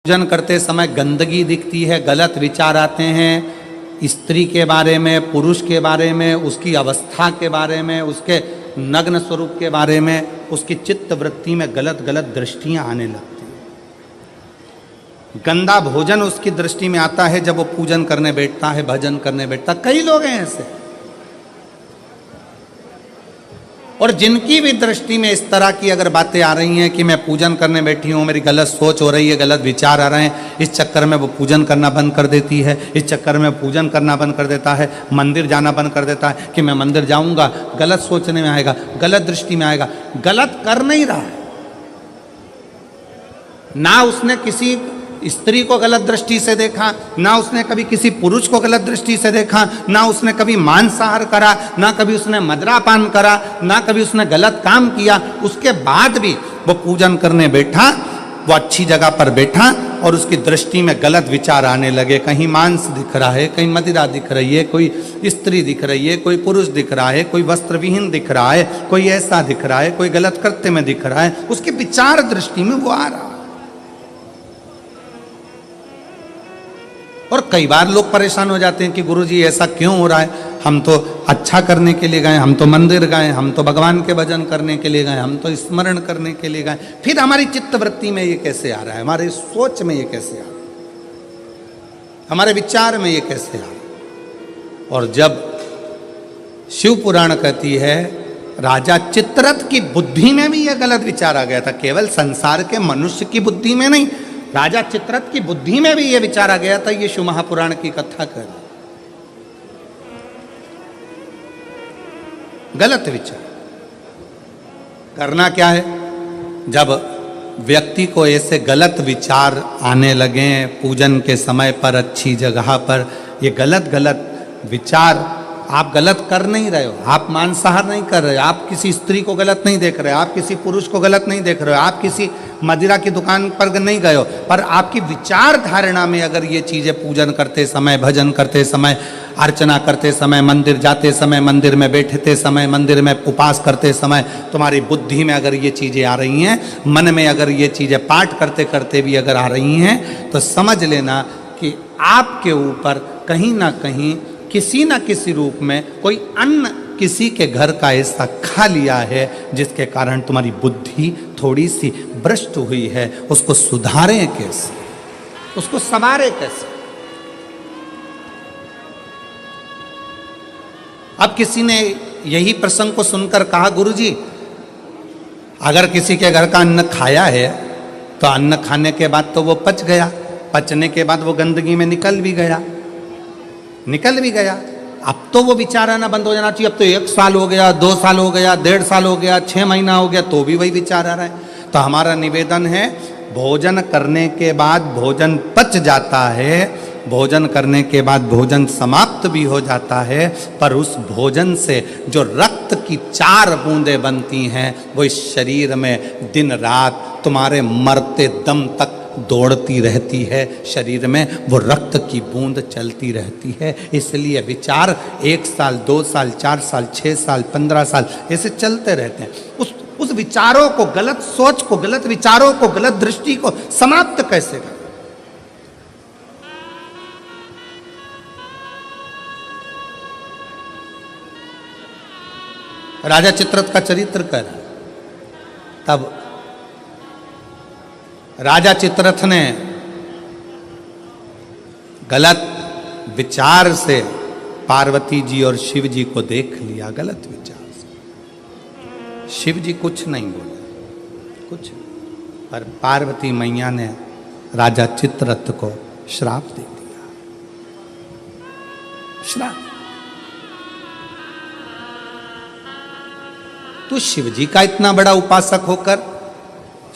पूजन करते समय गंदगी दिखती है, गलत विचार आते हैं स्त्री के बारे में, पुरुष के बारे में, उसकी अवस्था के बारे में, उसके नग्न स्वरूप के बारे में, उसकी चित्त वृत्ति में गलत गलत दृष्टियां आने लगती हैं। गंदा भोजन उसकी दृष्टि में आता है जब वो पूजन करने बैठता है, भजन करने बैठता है। कई लोग हैं ऐसे, और जिनकी भी दृष्टि में इस तरह की अगर बातें आ रही हैं कि मैं पूजन करने बैठी हूँ, मेरी गलत सोच हो रही है, गलत विचार आ रहे हैं, इस चक्कर में वो पूजन करना बंद कर देती है, इस चक्कर में पूजन करना बंद कर देता है, मंदिर जाना बंद कर देता है कि मैं मंदिर जाऊंगा, गलत सोचने में आएगा, गलत दृष्टि में आएगा। गलत कर नहीं रहा है ना, उसने किसी स्त्री को गलत दृष्टि से देखा, ना उसने कभी किसी पुरुष को गलत दृष्टि से देखा, ना उसने कभी मांसाहार करा, ना कभी उसने मदिरापान करा, ना कभी उसने गलत काम किया। उसके बाद भी वो पूजन करने बैठा, वो अच्छी जगह पर बैठा और उसकी दृष्टि में गलत विचार आने लगे। कहीं मांस दिख रहा है, कहीं मदिरा दिख रही है, कोई स्त्री दिख रही है, कोई पुरुष दिख रहा है, कोई वस्त्र विहीन दिख रहा है, कोई ऐसा दिख रहा है, कोई गलत कृत्य में दिख रहा है, उसके विचार दृष्टि में वो आ रहा है। और कई बार लोग परेशान हो जाते हैं कि गुरुजी ऐसा क्यों हो रहा है, हम तो अच्छा करने के लिए गए, हम तो मंदिर गए, हम तो भगवान के भजन करने के लिए गए, हम तो स्मरण करने के लिए गए, फिर हमारी चित्त वृत्ति में ये कैसे आ रहा है, हमारी सोच में ये कैसे आ रहा है, हमारे विचार में ये कैसे आ रहा है। और जब शिव पुराण कहती है राजा चित्ररथ की बुद्धि में भी यह गलत विचार आ गया था, केवल संसार के मनुष्य की बुद्धि में नहीं, राजा चित्ररथ की बुद्धि में भी यह विचार आ गया था। ये शिव महापुराण की कथा कर गलत विचार करना क्या है, जब व्यक्ति को ऐसे गलत विचार आने लगे पूजन के समय पर, अच्छी जगह पर, ये गलत गलत विचार, आप गलत कर नहीं रहे हो, आप मांसाहार नहीं कर रहे हो, आप किसी स्त्री को गलत नहीं देख रहे हो, आप किसी पुरुष को गलत नहीं देख रहे हो, आप किसी मदिरा की दुकान पर नहीं गए हो, पर आपकी विचार धारणा में अगर ये चीज़ें पूजन करते समय, भजन करते समय, अर्चना करते समय, मंदिर जाते समय, मंदिर में बैठते समय, मंदिर में उपास करते समय तुम्हारी बुद्धि में अगर ये चीज़ें आ रही हैं, मन में अगर ये चीज़ें पाठ करते करते भी अगर आ रही हैं, तो समझ लेना कि आपके ऊपर कहीं ना कहीं किसी न किसी रूप में कोई अन्न किसी के घर का ऐसा खा लिया है जिसके कारण तुम्हारी बुद्धि थोड़ी सी भ्रष्ट हुई है। उसको सुधारें कैसे, उसको संवारें कैसे। अब किसी ने यही प्रसंग को सुनकर कहा, गुरुजी अगर किसी के घर का अन्न खाया है तो अन्न खाने के बाद तो वो पच गया, पचने के बाद वो गंदगी में निकल भी गया, अब तो वो विचार आना बंद हो जाना चाहिए। अब तो 1 साल हो गया, 2 साल हो गया, 1.5 साल हो गया, 6 महीना हो गया, तो भी वही विचार आ रहा है। तो हमारा निवेदन है, भोजन करने के बाद भोजन पच जाता है, भोजन करने के बाद भोजन समाप्त भी हो जाता है, पर उस भोजन से जो रक्त की 4 बूंदें बनती हैं वो इस शरीर में दिन रात तुम्हारे मरते दम तक दौड़ती रहती है, शरीर में वो रक्त की बूंद चलती रहती है। इसलिए विचार 1 साल, 2 साल, 4 साल, 6 साल, 15 साल ऐसे चलते रहते हैं। उस विचारों को, गलत सोच को, गलत विचारों को, गलत दृष्टि को समाप्त कैसे करें। राजा चित्ररथ का चरित्र कर, तब राजा चित्ररथ ने गलत विचार से पार्वती जी और शिव जी को देख लिया, गलत विचार से। शिव जी कुछ नहीं बोले, कुछ, पर पार्वती मैया ने राजा चित्ररथ को श्राप दे दिया, श्राप। तो शिव जी का इतना बड़ा उपासक होकर,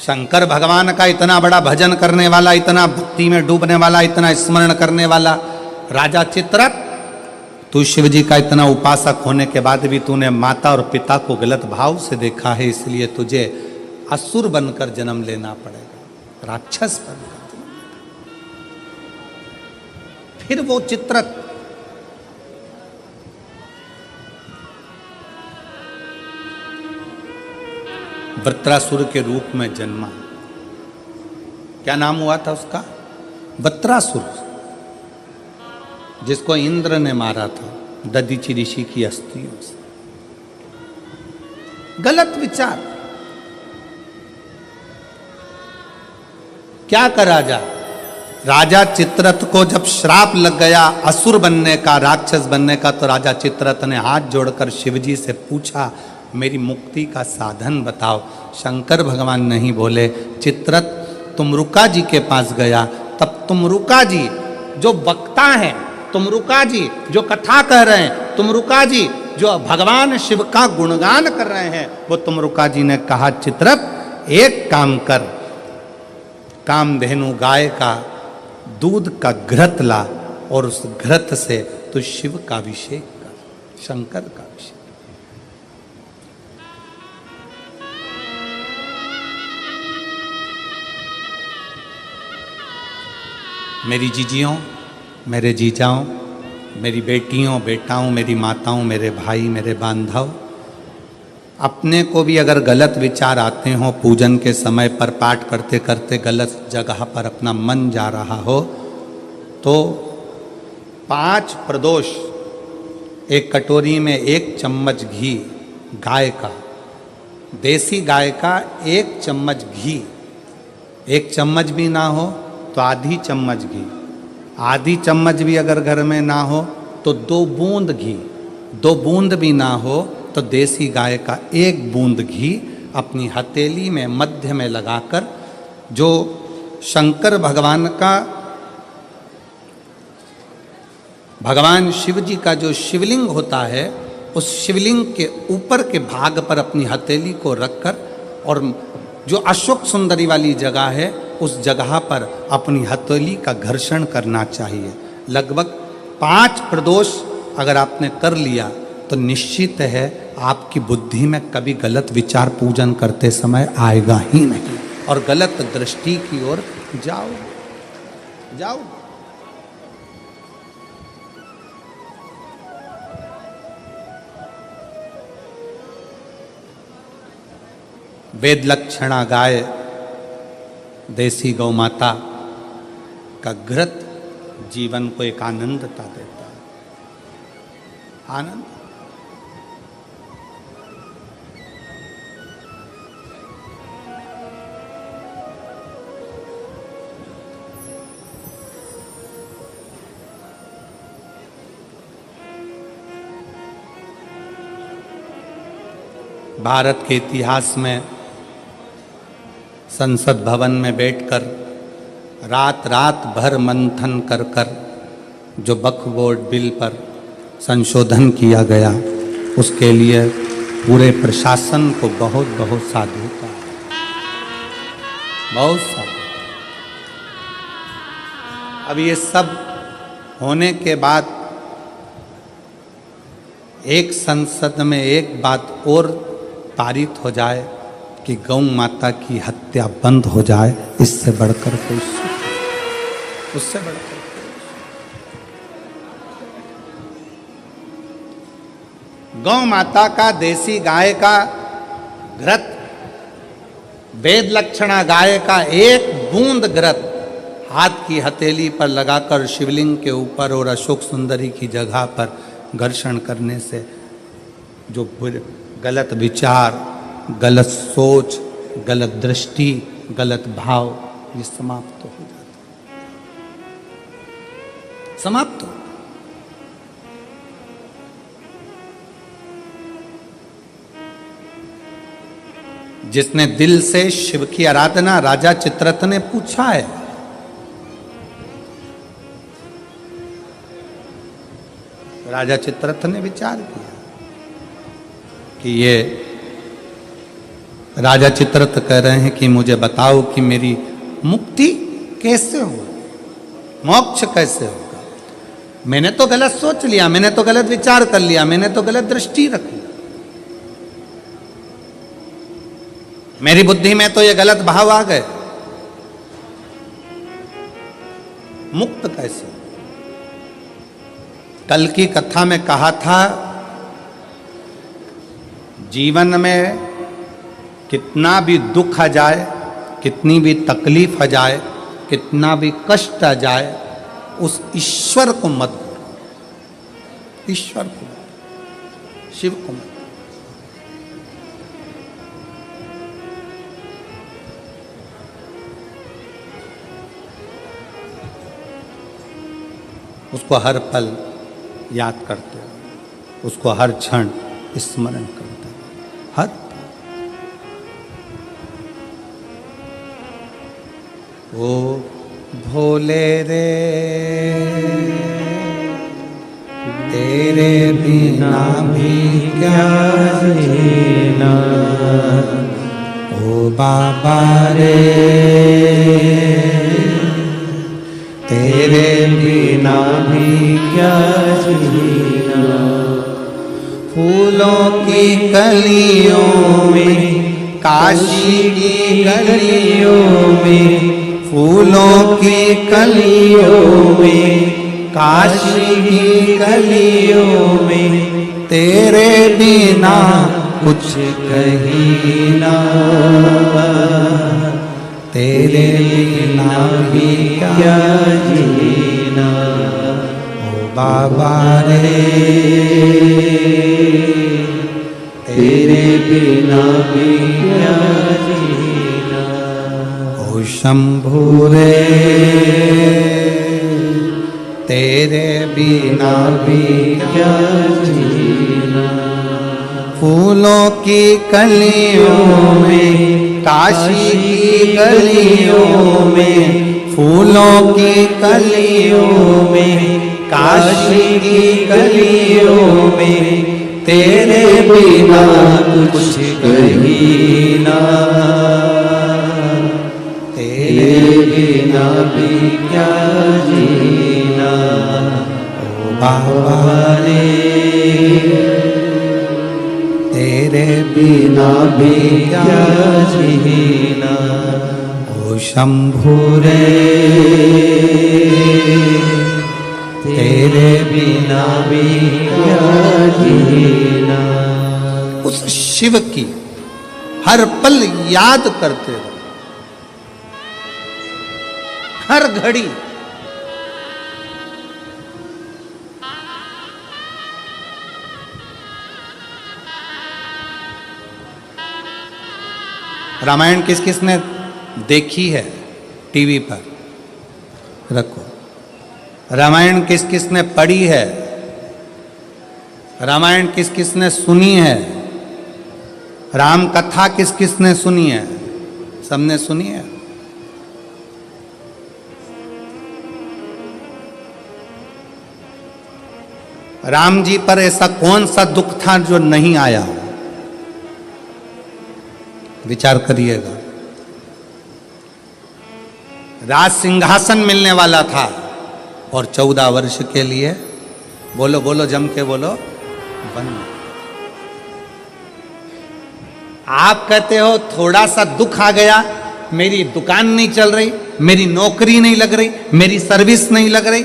शंकर भगवान का इतना बड़ा भजन करने वाला, इतना भक्ति में डूबने वाला, इतना स्मरण करने वाला राजा चित्ररथ, तू शिव जी का इतना उपासक होने के बाद भी तूने माता और पिता को गलत भाव से देखा है, इसलिए तुझे असुर बनकर जन्म लेना पड़ेगा, राक्षस बनकर जन्म लेना। फिर वो चित्ररथ वृत्रासुर के रूप में जन्मा। क्या नाम हुआ था उसका? वत्रासुर, जिसको इंद्र ने मारा था दधीचि ऋषि की अस्थियों से। गलत विचार। क्या करा जाए? राजा चित्ररथ को जब श्राप लग गया असुर बनने का, राक्षस बनने का, तो राजा चित्ररथ ने हाथ जोड़कर शिवजी से पूछा, मेरी मुक्ति का साधन बताओ। शंकर भगवान नहीं बोले। चित्ररथ तुमरुका जी के पास गया। तब तुमरुका जी जो वक्ता हैं, तुमरुका जी जो कथा कह रहे हैं, तुमरुका जी जो भगवान शिव का गुणगान कर रहे हैं, वो तुमरुका जी ने कहा, चित्ररथ एक काम कर, कामधेनु गाय का दूध का घृत ला और उस घृत से तू शिव का अभिषेक कर, शंकर का अभिषेक। मेरी जीजियों, मेरे जीजाओं, मेरी बेटियों, बेटाओं, मेरी माताओं, मेरे भाई, मेरे बांधव, अपने को भी अगर गलत विचार आते हो, पूजन के समय पर पाठ करते करते गलत जगह पर अपना मन जा रहा हो, तो 5 प्रदोष, एक कटोरी में 1 चम्मच घी गाय का, देसी गाय का 1 चम्मच घी, 1 चम्मच भी ना हो तो आधी चम्मच घी, आधी चम्मच भी अगर घर में ना हो तो 2 बूंद घी, 2 बूंद भी ना हो तो देसी गाय का 1 बूंद घी अपनी हथेली में मध्य में लगाकर, जो शंकर भगवान का, भगवान शिव जी का जो शिवलिंग होता है, उस शिवलिंग के ऊपर के भाग पर अपनी हथेली को रखकर, और जो अशोक सुंदरी वाली जगह है उस जगह पर अपनी हथेली का घर्षण करना चाहिए। लगभग 5 प्रदोष अगर आपने कर लिया तो निश्चित है आपकी बुद्धि में कभी गलत विचार पूजन करते समय आएगा ही नहीं, और गलत दृष्टि की ओर जाओ। वेद लक्षणा गाय, देसी गौ माता का घृत जीवन को एक आनंदता देता है। आनंद। भारत के इतिहास में संसद भवन में बैठकर रात रात भर मंथन कर कर जो वक्फ बोर्ड बिल पर संशोधन किया गया, उसके लिए पूरे प्रशासन को बहुत बहुत साधुता, बहुत साधु। अब ये सब होने के बाद एक संसद में एक बात और पारित हो जाए कि गौ माता की हत्या बंद हो जाए, इससे बढ़कर कोई सुख, उससे बढ़कर गौ माता का, देसी गाय का घृत, वेद लक्षणा गाय का 1 बूंद घृत हाथ की हथेली पर लगाकर शिवलिंग के ऊपर और अशोक सुंदरी की जगह पर घर्षण करने से जो गलत विचार, गलत सोच, गलत दृष्टि, गलत भाव, ये समाप्त हो जाता, समाप्त हो। जिसने दिल से शिव की आराधना, राजा चित्ररथ ने पूछा है, राजा चित्ररथ ने विचार किया कि ये राजा चित्ररथ कह रहे हैं कि मुझे बताओ कि मेरी मुक्ति कैसे हो, मोक्ष कैसे होगा। मैंने तो गलत सोच लिया, मैंने तो गलत विचार कर लिया, मैंने तो गलत दृष्टि रख ली, मेरी बुद्धि में तो ये गलत भाव आ गए, मुक्त कैसे। कल की कथा में कहा था, जीवन में कितना भी दुख आ जाए, कितनी भी तकलीफ आ जाए, कितना भी कष्ट आ जाए, उस ईश्वर को मत भूलो, ईश्वर को, शिव को मत। उसको हर पल याद करते हो, उसको हर क्षण स्मरण करते हो, हर ओ भोले रे तेरे बिना भी क्या जीना, ओ बाबा रे तेरे बिना भी क्या जीना, फूलों की कलियों में, काशी की गलियों में, फूलों की कलियों में, काशी की गलियों में, तेरे बिना कुछ कहीं ना, तेरे बिना भी क्या जीना, ओ बाबा रे तेरे बिना भी क्या जीना, ओ शंभू रे तेरे बिना भी क्या जीना, फूलों की कलियों में, काशी की गलियों में, फूलों की कलियों में, काशी की गलियों में, तेरे बिना कुछ कहीं ना, तेरे बिना भी क्या जीना, ओ बाबा रे तेरे बिना भी क्या जीना, ओ शंभू रे तेरे बिना भी क्या जीना। उस शिव की हर पल याद करते रहो, हर घड़ी। रामायण किस किस ने देखी है टीवी पर? रखो। रामायण किस किस ने पढ़ी है? रामायण किस किस ने सुनी है? राम कथा किस किस ने सुनी है? सबने सुनी है। राम जी पर ऐसा कौन सा दुख था जो नहीं आया? विचार करिएगा। राज सिंहासन मिलने वाला था और 14 वर्ष के लिए, बोलो बोलो जम के बोलो, बन। आप कहते हो थोड़ा सा दुख आ गया, मेरी दुकान नहीं चल रही, मेरी नौकरी नहीं लग रही, मेरी सर्विस नहीं लग रही,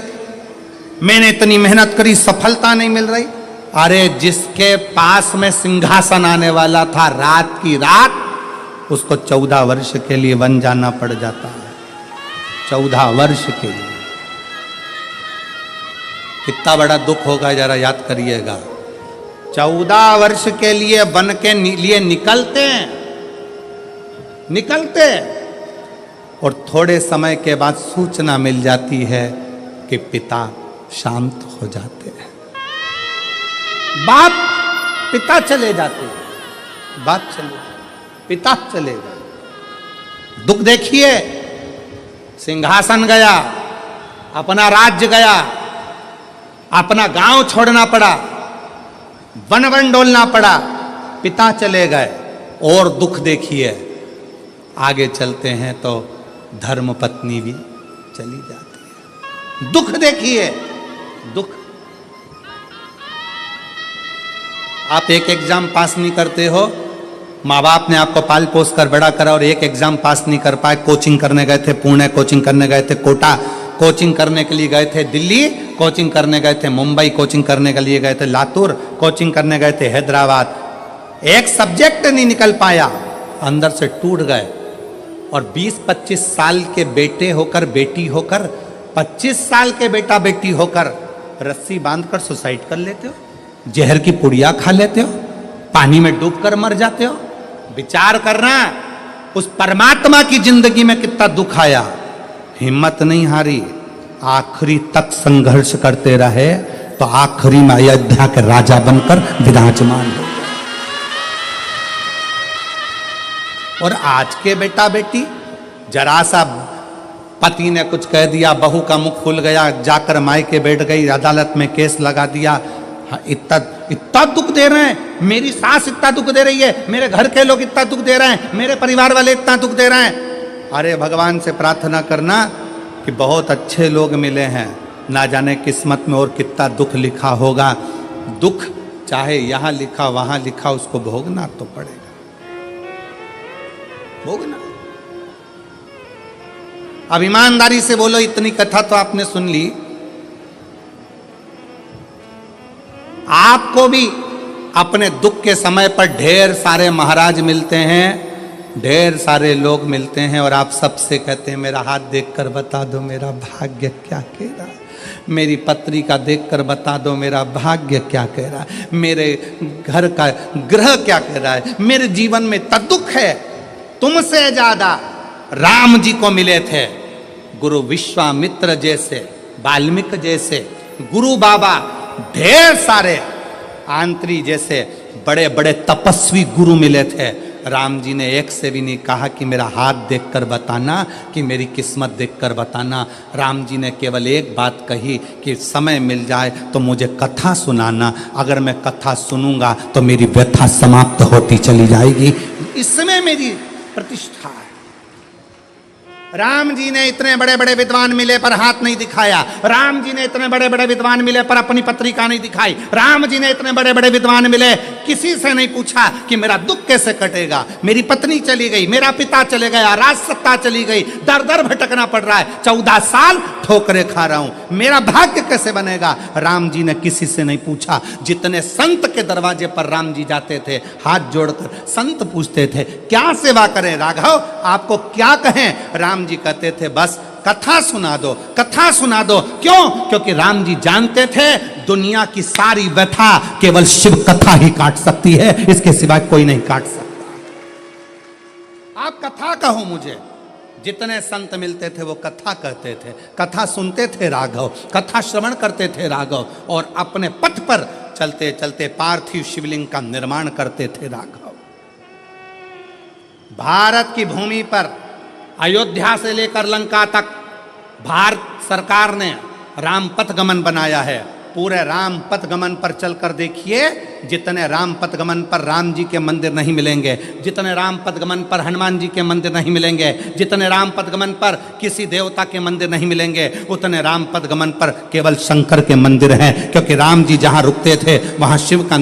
मैंने इतनी मेहनत करी, सफलता नहीं मिल रही। अरे जिसके पास में सिंहासन आने वाला था, रात की रात उसको 14 वर्ष के लिए वन जाना पड़ जाता है। 14 वर्ष के लिए कितना बड़ा दुख होगा, जरा याद करिएगा। 14 वर्ष के लिए वन के लिए निकलते और थोड़े समय के बाद सूचना मिल जाती है कि पिता शांत हो जाते हैं, बाप पिता चले जाते हैं, बाप चले, पिता चले गए। दुख देखिए, सिंहासन गया, अपना राज्य गया, अपना गांव छोड़ना पड़ा, वन वन डोलना पड़ा, पिता चले गए। और दुख देखिए, आगे चलते हैं तो धर्म पत्नी भी चली जाती है। दुख देखिए, दुख। आप एक एग्जाम पास नहीं करते हो, माँ बाप ने आपको पाल पोस कर बड़ा करा और एक एग्जाम पास नहीं कर पाए, कोचिंग करने गए थे पुणे, कोचिंग करने गए थे कोटा, कोचिंग करने के लिए गए थे दिल्ली, कोचिंग करने गए थे मुंबई, कोचिंग करने के लिए गए थे लातूर, कोचिंग करने गए थे हैदराबाद। एक सब्जेक्ट नहीं निकल पाया, अंदर से टूट गए और 20-25 साल के बेटे होकर, बेटी होकर, 25 साल के बेटा बेटी होकर रस्सी बांधकर सुसाइड कर लेते हो, जहर की पुड़िया खा लेते हो, पानी में डूबकर मर जाते हो। विचार करना उस परमात्मा की जिंदगी में कितना दुख आया, हिम्मत नहीं हारी, आखिरी तक संघर्ष करते रहे, तो आखिरी में अयोध्या के राजा बनकर विराजमान हो गए। और आज के बेटा बेटी, जरा सा पति ने कुछ कह दिया, बहू का मुख खुल गया, जाकर मायके बैठ गई, अदालत में केस लगा दिया, इतना दुख दे रहे हैं, मेरी सास इतना दुख दे रही है, मेरे घर के लोग इतना दुख दे रहे हैं, मेरे परिवार वाले इतना दुख दे रहे हैं। अरे भगवान से प्रार्थना करना कि बहुत अच्छे लोग मिले हैं, ना जाने किस्मत में और कितना दुख लिखा होगा। दुख चाहे यहां लिखा वहां लिखा, उसको भोगना तो पड़ेगा, भोगना। अब ईमानदारी से बोलो, इतनी कथा तो आपने सुन ली, आपको भी अपने दुख के समय पर ढेर सारे महाराज मिलते हैं, ढेर सारे लोग मिलते हैं, और आप सबसे कहते हैं मेरा हाथ देखकर बता दो मेरा भाग्य क्या कह रहा है, मेरी पत्री का देखकर बता दो मेरा भाग्य क्या कह रहा है, मेरे घर का ग्रह क्या कह रहा है, मेरे जीवन में इतना दुख है। तुमसे ज्यादा राम जी को मिले थे गुरु विश्वामित्र जैसे, वाल्मीकि जैसे, गुरु बाबा, ढेर सारे आंत्री जैसे बड़े बड़े तपस्वी गुरु मिले थे। राम जी ने एक से भी नहीं कहा कि मेरा हाथ देखकर बताना, कि मेरी किस्मत देखकर बताना। राम जी ने केवल एक बात कही कि समय मिल जाए तो मुझे कथा सुनाना, अगर मैं कथा सुनूंगा तो मेरी व्यथा समाप्त होती चली जाएगी, इसमें मेरी प्रतिष्ठा है। राम जी ने इतने बड़े बड़े विद्वान मिले पर हाथ नहीं दिखाया, राम जी ने इतने बड़े बड़े विद्वान मिले पर अपनी पत्रिका नहीं दिखाई, राम जी ने इतने बड़े बड़े विद्वान मिले, किसी से नहीं पूछा कि मेरा दुख कैसे कटेगा, मेरी पत्नी चली गई, मेरा पिता चले गया, राज सत्ता चली गई, दर दर भटकना पड़ रहा है, 14 साल ठोकरे खा रहा हूं, मेरा भाग्य कैसे बनेगा। राम जी ने किसी से नहीं पूछा। जितने संत के दरवाजे पर राम जी जाते थे, हाथ जोड़कर संत पूछते थे क्या सेवा करें राघव, आपको क्या कहें। राम जी कहते थे बस कथा सुना दो, कथा सुना दो। क्यों? क्योंकि राम जी जानते थे दुनिया की सारी व्यथा केवल शिव कथा ही काट सकती है, इसके सिवाय कोई नहीं काट सकता। आप कथा कहो मुझे। जितने संत मिलते थे वो कथा कहते थे, कथा सुनते थे राघव, कथा श्रवण करते थे राघव, और अपने पथ पर चलते चलते पार्थिव शिवलिंग का निर्माण करते थे राघव। भारत की भूमि पर अयोध्या से लेकर लंका तक भारत सरकार ने राम पथ गमन बनाया है। पूरे राम पथ गमन पर चलकर देखिए, जितने राम पथ गमन पर राम जी के मंदिर नहीं मिलेंगे, जितने राम पथ गमन पर हनुमान जी के मंदिर नहीं मिलेंगे, जितने राम पथ गमन पर किसी देवता के मंदिर नहीं मिलेंगे, उतने राम पथ गमन पर केवल शंकर के मंदिर हैं, क्योंकि राम जी जहां रुकते थे वहां शिव का